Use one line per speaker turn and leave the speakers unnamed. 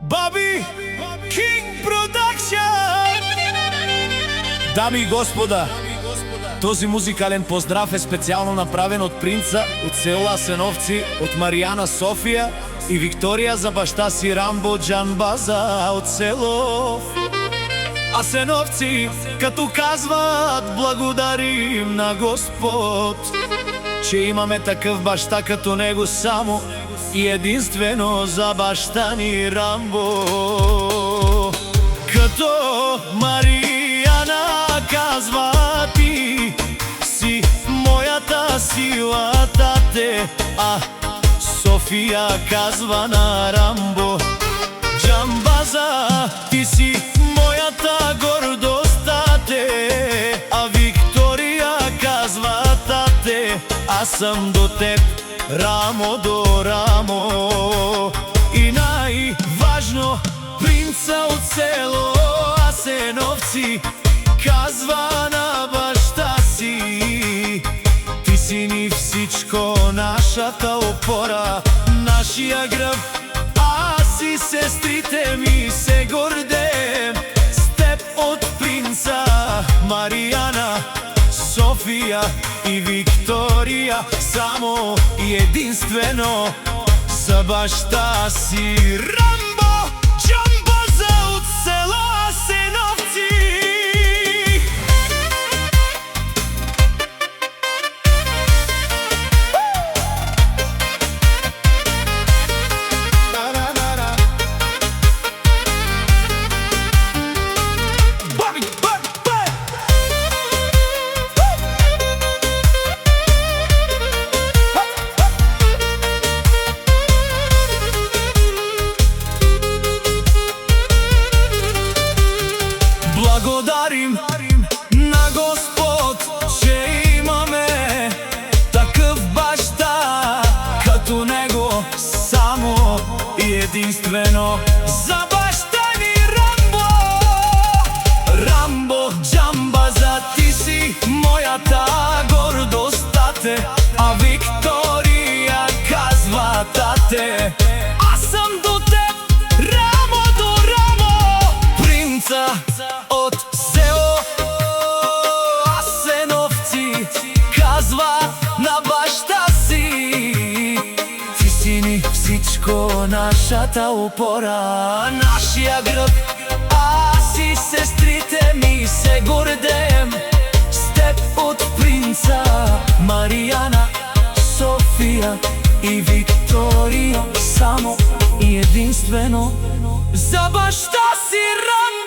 Баби Кинг Продакшн. Дами и господа, този музикален поздрав е специјално направен од принца од село Асеновци, од Маријана Софија и Викторија за башта си Рамбо Џамбаза од село Асеновци, като казват благодарим на Господ, че имаме такъв баща като него само и единствено за баща ни Рамбо. Като Маријана казва, ти си моята сила, тате, а Софија казва на Рамбо Џамбаза, ти си моята гордост, тате, а Викторија казва, тате, аз съм до теб, рамо до рамо. И най-важно, принца от село Асеновци казва на баща си, ти си ни всичко, нашата опора, нашия гръб, аз и сестрите ми се гордеем с теб. От принца Маријана, Софија и Викторија, само и единствено за баща си Рамбо Џамбаза от село Асеновци. Благодарим на Господ, че имаме такъв баща като него, само и единствено за баща ни Рамбо. Рамбо Џамбаза, ти си моята гордост, тате, а Викторија казва, тате, аз съм до теб, рамо до рамо. Принца от село Асеновци казва на баща си, ти си ни всичко, нашата опора, нашия гръб, аз и сестрите ми се гордеем с теб. От принца Маријана, Софија и Викторија, само и единствено за баща си Рамбо.